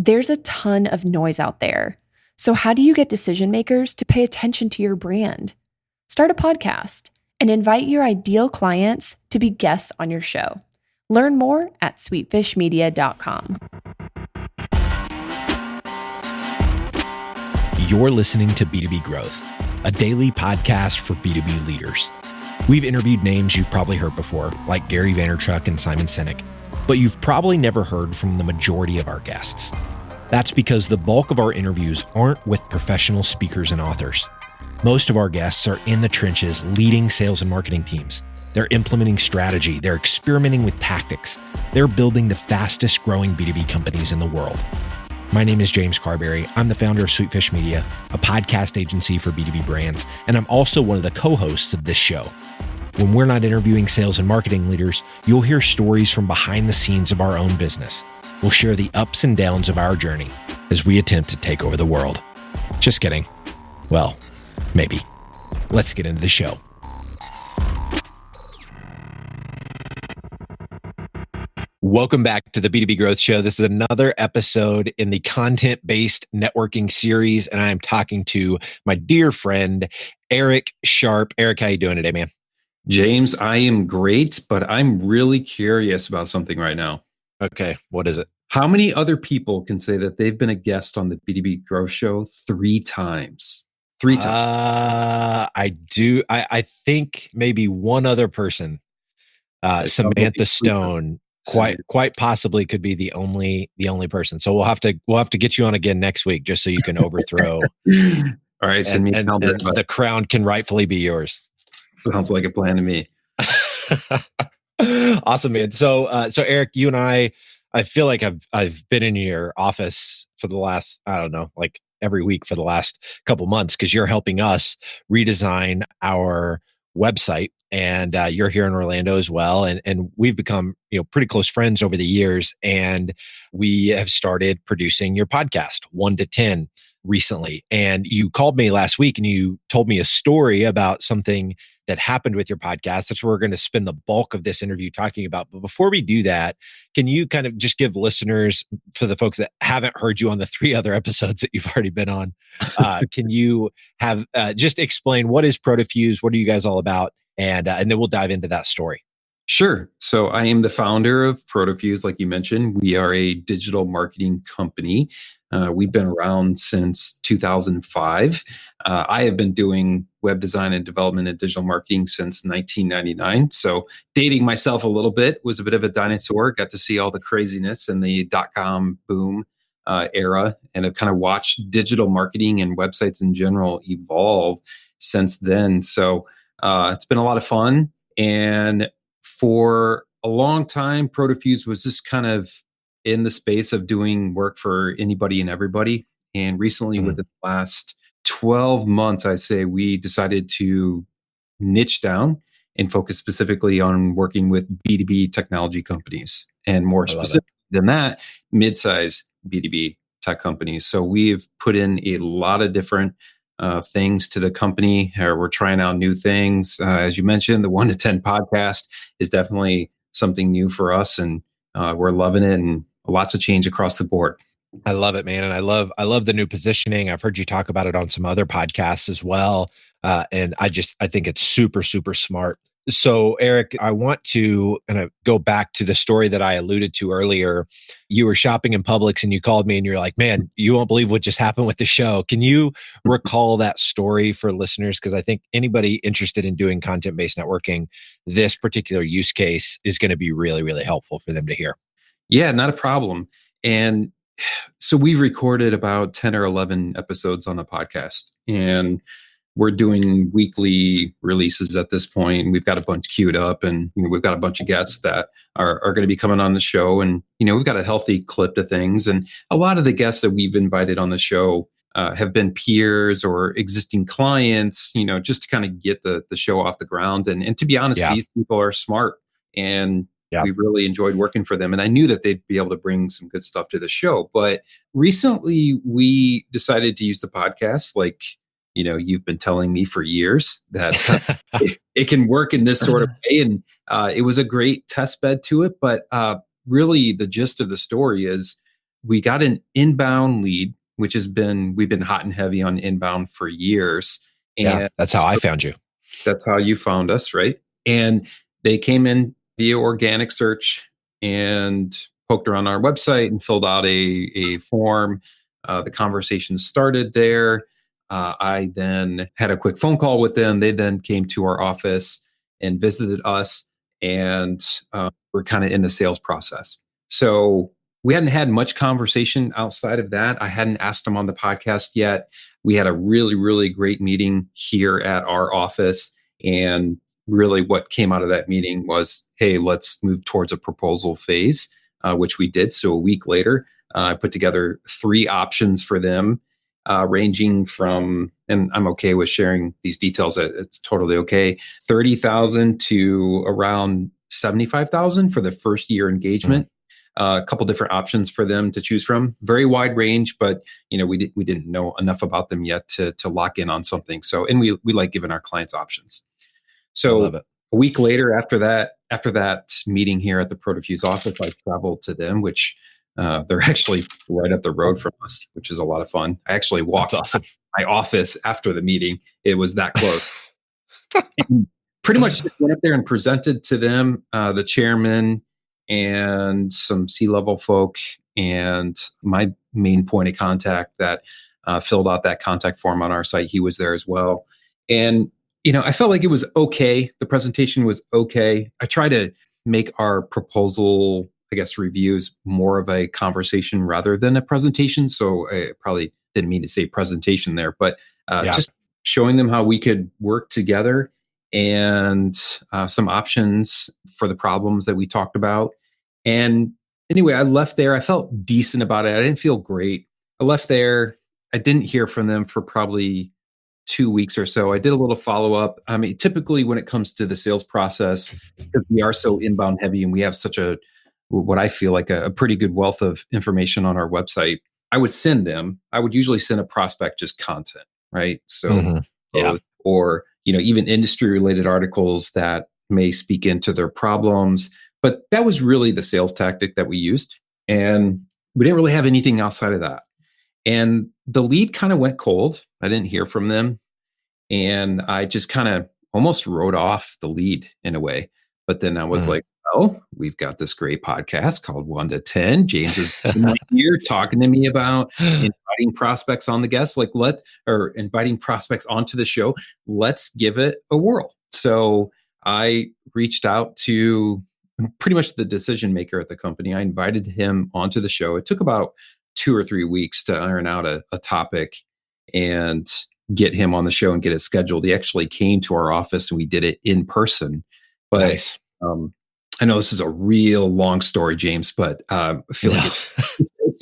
There's a ton of noise out there. So how do you get decision makers to pay attention to your brand? Start a podcast and invite your ideal clients to be guests on your show. Learn more at sweetfishmedia.com. You're listening to B2B Growth, a daily podcast for B2B leaders. We've interviewed names you've probably heard before, like Gary Vaynerchuk and Simon Sinek, but you've probably never heard from the majority of our guests. That's because the bulk of our interviews aren't with professional speakers and authors. Most of our guests are in the trenches leading sales and marketing teams. They're implementing strategy. They're experimenting with tactics. They're building the fastest growing B2B companies in the world. My name is James Carberry. I'm the founder of Sweetfish Media, a podcast agency for B2B brands, and I'm also one of the co-hosts of this show. When we're not interviewing sales and marketing leaders, you'll hear stories from behind the scenes of our own business. We'll share the ups and downs of our journey as we attempt to take over the world. Just kidding. Well, maybe. Let's get into the show. Welcome back to the B2B Growth Show. This is another episode in the content-based networking series, and I am talking to my dear friend, Eric Sharp. Eric, how you doing today, man? James, I am great, but I'm really curious about something right now. Okay, what is it? How many other people can say that they've been a guest on the B2B Growth Show 3 times? 3 times. I do. I think maybe one other person, Samantha Stone. Quite possibly could be the only person. So we'll have to get you on again next week just so you can overthrow. All right, send me and the crown can rightfully be yours. Sounds like a plan to me. Awesome, man. So Eric, you and I feel like I've been in your office for the last, I don't know, like every week for the last couple months because you're helping us redesign our website. And you're here in Orlando as well. And we've become, pretty close friends over the years. And we have started producing your podcast, 1 to 10, recently. And you called me last week and you told me a story about something that happened with your podcast. That's what we're going to spend the bulk of this interview talking about. But before we do that, can you kind of just give listeners, for the folks that haven't heard you on the 3 other episodes that you've already been on, can you have just explain what is ProtoFuse? What are you guys all about? And then we'll dive into that story. Sure. So I am the founder of ProtoFuse, like you mentioned. We are a digital marketing company. We've been around since 2005. I have been doing web design and development and digital marketing since 1999. So dating myself a little bit, was a bit of a dinosaur. Got to see all the craziness in the dot-com boom era, and have kind of watched digital marketing and websites in general evolve since then. So it's been a lot of fun. And for a long time, ProtoFuse was just kind of in the space of doing work for anybody and everybody. And recently, within the last 12 months, I'd say we decided to niche down and focus specifically on working with B2B technology companies. And more specifically than that, mid-size B2B tech companies. So we've put in a lot of different things to the company. We're trying out new things. As you mentioned, the 1 to 10 podcast is definitely something new for us, and we're loving it, and lots of change across the board. I love it, man. And I love the new positioning. I've heard you talk about it on some other podcasts as well. And I think it's super, super smart. So Eric, I want to kind of go back to the story that I alluded to earlier. You were shopping in Publix and you called me and you're like, man, you won't believe what just happened with the show. Can you recall that story for listeners? Because I think anybody interested in doing content-based networking, this particular use case is going to be really, really helpful for them to hear. Yeah, not a problem. And so we've recorded about 10 or 11 episodes on the podcast, and we're doing weekly releases at this point. We've got a bunch queued up, and we've got a bunch of guests that are going to be coming on the show. And we've got a healthy clip to things. And a lot of the guests that we've invited on the show have been peers or existing clients, just to kind of get the show off the ground. And to be honest, these people are smart, and we really enjoyed working for them. And I knew that they'd be able to bring some good stuff to the show. But recently we decided to use the podcast like, you've been telling me for years that it can work in this sort of way. And it was a great test bed to it. But really the gist of the story is we got an inbound lead, which we've been hot and heavy on inbound for years. Yeah, And that's how I found you. that's how you found us, right? And they came in via organic search and poked around our website and filled out a form. The conversation started there. I then had a quick phone call with them. They then came to our office and visited us, and we're kind of in the sales process. So we hadn't had much conversation outside of that. I hadn't asked them on the podcast yet. We had a really, really great meeting here at our office. And really what came out of that meeting was, hey, let's move towards a proposal phase, which we did. So a week later, I put together 3 options for them, ranging from, and I'm okay with sharing these details, it's totally okay, 30,000 to around 75,000 for the first year engagement. A couple different options for them to choose from. Very wide range, but we didn't know enough about them yet to lock in on something. So, and we like giving our clients options. So a week later, after that meeting here at the ProtoFuse office, I traveled to them, which they're actually right up the road from us, which is a lot of fun. I actually walked awesome. my office after the meeting. It was that close. And pretty much just went up there and presented to them, the chairman and some C-level folk, and my main point of contact that filled out that contact form on our site. He was there as well. And, I felt like it was okay. The presentation was okay. I try to make our proposal, I guess, reviews more of a conversation rather than a presentation. So I probably didn't mean to say presentation there, but just showing them how we could work together and some options for the problems that we talked about. And anyway, I left there. I felt decent about it. I didn't feel great. I left there. I didn't hear from them for probably 2 weeks or so. I did a little follow-up. I mean, typically when it comes to the sales process, because we are so inbound heavy and we have such what I feel like a pretty good wealth of information on our website, I would usually send a prospect just content, right? So, or, even industry related articles that may speak into their problems. But that was really the sales tactic that we used. And we didn't really have anything outside of that. And the lead kind of went cold. I didn't hear from them. And I just kind of almost wrote off the lead in a way. But then I was like, well, we've got this great podcast called 1 to 10. James is here talking to me about inviting prospects on the guests, or inviting prospects onto the show. Let's give it a whirl. So I reached out to pretty much the decision maker at the company. I invited him onto the show. It took about 2 or 3 weeks to iron out a topic and get him on the show and get it scheduled. He actually came to our office and we did it in person. But nice. I know this is a real long story, James, but I feel like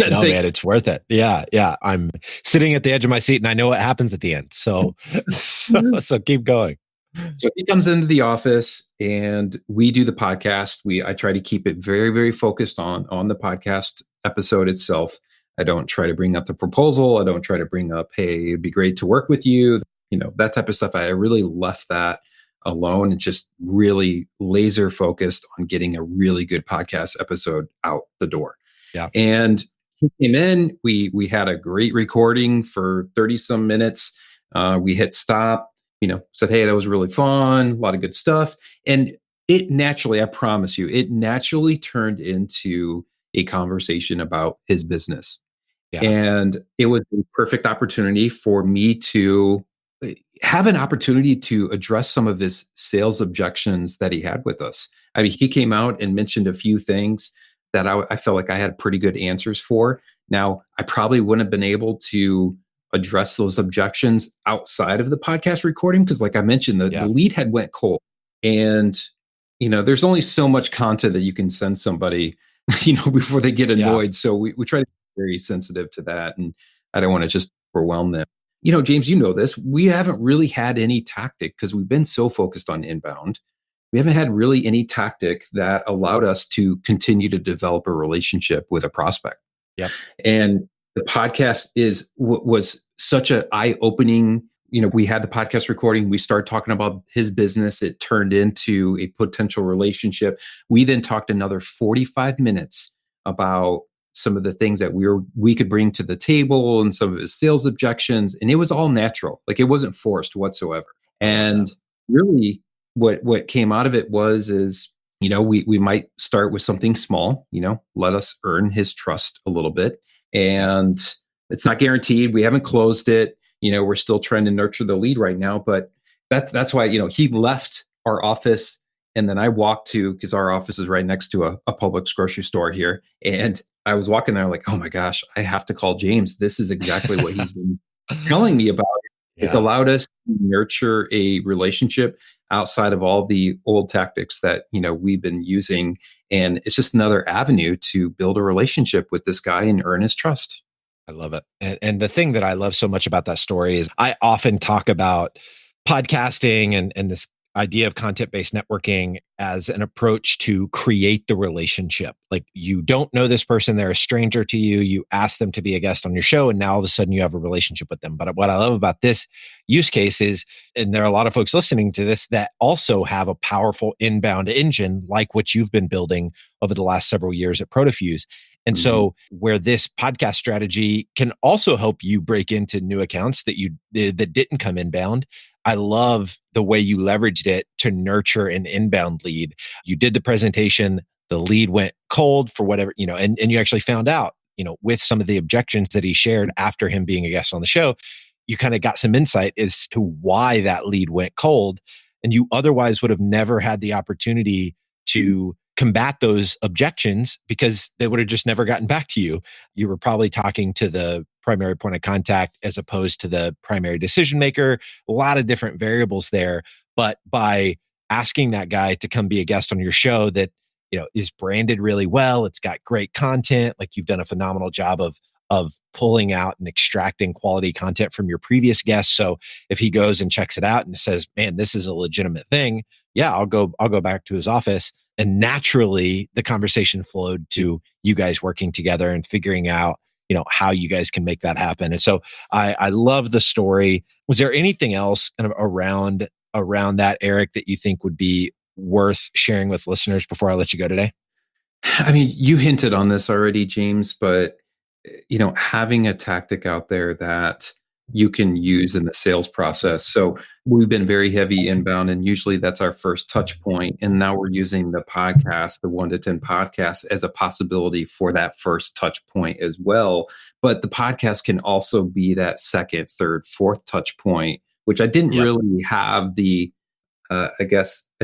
no, man, it's worth it. Yeah. I'm sitting at the edge of my seat and I know what happens at the end. So keep going. So he comes into the office and we do the podcast. I try to keep it very, very focused on the podcast episode itself. I don't try to bring up the proposal. I don't try to bring up, hey, it'd be great to work with you. That type of stuff. I really left that alone and just really laser focused on getting a really good podcast episode out the door. Yeah. And he came in, we had a great recording for 30 some minutes. We hit stop, said, hey, that was really fun. A lot of good stuff. And it naturally, I promise you, it naturally turned into a conversation about his business. Yeah. And it was a perfect opportunity for me to have an opportunity to address some of his sales objections that he had with us. I mean, he came out and mentioned a few things that I felt like I had pretty good answers for. Now, I probably wouldn't have been able to address those objections outside of the podcast recording because, like I mentioned, the lead had went cold. And, there's only so much content that you can send somebody, before they get annoyed. Yeah. So we try to be very sensitive to that. And I don't want to just overwhelm them. James, this. We haven't really had any tactic because we've been so focused on inbound. We haven't had really any tactic that allowed us to continue to develop a relationship with a prospect. Yep. And the podcast was such an eye-opening. We had the podcast recording. We started talking about his business. It turned into a potential relationship. We then talked another 45 minutes about some of the things that we could bring to the table and some of his sales objections, and it was all natural. Like, it wasn't forced whatsoever. And really what came out of it is, we might start with something small, let us earn his trust a little bit. And it's not guaranteed. We haven't closed it. We're still trying to nurture the lead right now, but that's why, he left our office, and then I walked because our office is right next to a Publix grocery store here. And I was walking there like, oh my gosh, I have to call James. This is exactly what he's been telling me about. It's allowed us to nurture a relationship outside of all the old tactics that, we've been using. And it's just another avenue to build a relationship with this guy and earn his trust. I love it. And the thing that I love so much about that story is I often talk about podcasting and this idea of content-based networking as an approach to create the relationship. Like, you don't know this person, they're a stranger to you. You ask them to be a guest on your show, and now all of a sudden you have a relationship with them. But what I love about this use case is, and there are a lot of folks listening to this that also have a powerful inbound engine like what you've been building over the last several years at ProtoFuse. And so where this podcast strategy can also help you break into new accounts that didn't come inbound, I love the way you leveraged it to nurture an inbound lead. You did the presentation, the lead went cold for whatever, and you actually found out, with some of the objections that he shared after him being a guest on the show, you kind of got some insight as to why that lead went cold. And you otherwise would have never had the opportunity to combat those objections because they would have just never gotten back to you. You were probably talking to the primary point of contact as opposed to the primary decision maker. A lot of different variables there. But by asking that guy to come be a guest on your show that, is branded really well, it's got great content, like you've done a phenomenal job of pulling out and extracting quality content from your previous guests. So if he goes and checks it out and says, man, this is a legitimate thing, yeah, I'll go back to his office. And naturally, the conversation flowed to you guys working together and figuring out, how you guys can make that happen. And so I love the story. Was there anything else kind of around that, Eric, that you think would be worth sharing with listeners before I let you go today? I mean, you hinted on this already, James, but having a tactic out there that you can use in the sales process. So we've been very heavy inbound, and usually that's our first touch point. And now we're using the podcast, the 1 to 10 podcast, as a possibility for that first touch point as well. But the podcast can also be that second, third, fourth touch point, which I didn't really have I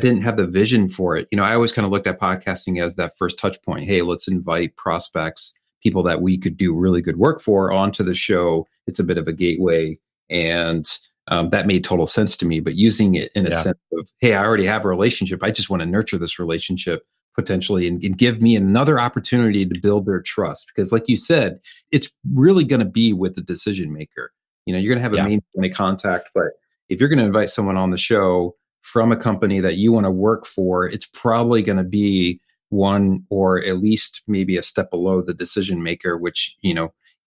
didn't have the vision for it. I always kind of looked at podcasting as that first touch point. Hey, let's invite prospects, people that we could do really good work for, onto the show. It's a bit of a gateway. And that made total sense to me. But using it in a sense of, hey, I already have a relationship. I just want to nurture this relationship potentially and give me another opportunity to build their trust. Because like you said, it's really going to be with the decision maker. You're going to have a main point of contact. But if you're going to invite someone on the show from a company that you want to work for, it's probably going to be one or at least maybe a step below the decision maker, which,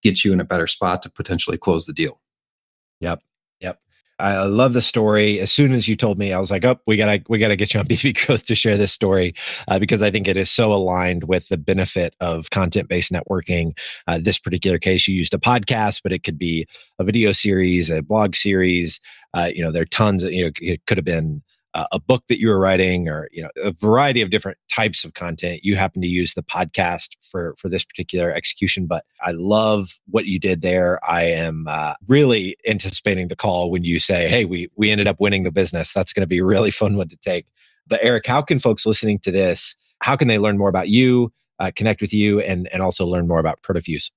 gets you in a better spot to potentially close the deal. Yep. I love the story. As soon as you told me, I was like, oh, we gotta get you on B2B Growth to share this story because I think it is so aligned with the benefit of content-based networking. This particular case, you used a podcast, but it could be a video series, a blog series. There are tons of, it could have been a book that you were writing, or a variety of different types of content. You happen to use the podcast for this particular execution, but I love what you did there. I am really anticipating the call when you say, hey, we ended up winning the business. That's going to be a really fun one to take. But Eric, how can folks listening to this, how can they learn more about you, connect with you, and also learn more about ProtoFuse?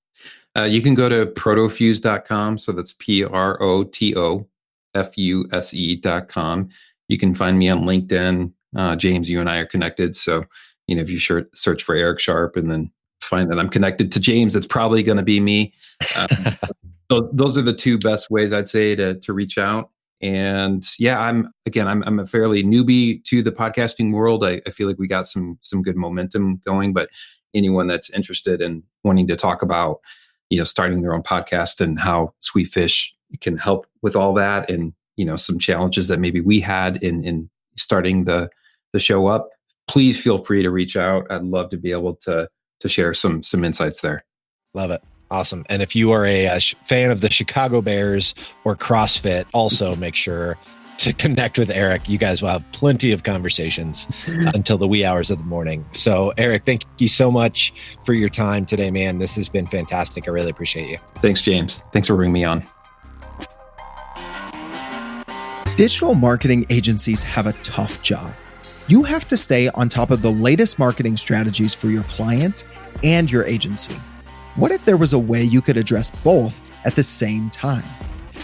You can go to protofuse.com. So that's PROTOFUSE.com. You can find me on LinkedIn. James, you and I are connected. So, if you search for Eric Sharp and then find that I'm connected to James, it's probably going to be me. Those are the two best ways I'd say to reach out. And I'm a fairly newbie to the podcasting world. I feel like we got some good momentum going, but anyone that's interested in wanting to talk about, starting their own podcast and how Sweetfish can help with all that, and some challenges that maybe we had in starting the show up, please feel free to reach out. I'd love to be able to share some insights there. Love it. Awesome. And if you are a fan of the Chicago Bears or CrossFit, also make sure to connect with Eric. You guys will have plenty of conversations until the wee hours of the morning. So Eric, thank you so much for your time today, man. This has been fantastic. I really appreciate you. Thanks, James. Thanks for bringing me on. Digital marketing agencies have a tough job. You have to stay on top of the latest marketing strategies for your clients and your agency. What if there was a way you could address both at the same time?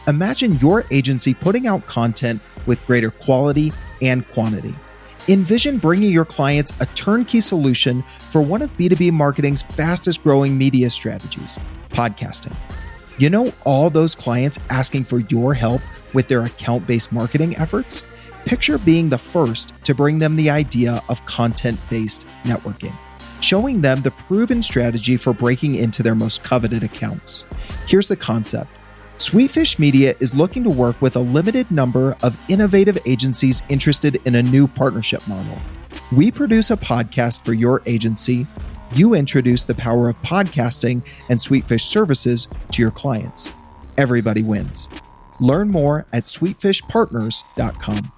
Imagine your agency putting out content with greater quality and quantity. Envision bringing your clients a turnkey solution for one of B2B marketing's fastest growing media strategies, podcasting. You know, all those clients asking for your help with their account-based marketing efforts? Picture being the first to bring them the idea of content-based networking, showing them the proven strategy for breaking into their most coveted accounts. Here's the concept. Sweetfish Media is looking to work with a limited number of innovative agencies interested in a new partnership model. We produce a podcast for your agency. You introduce the power of podcasting and Sweetfish services to your clients. Everybody wins. Learn more at sweetfishpartners.com.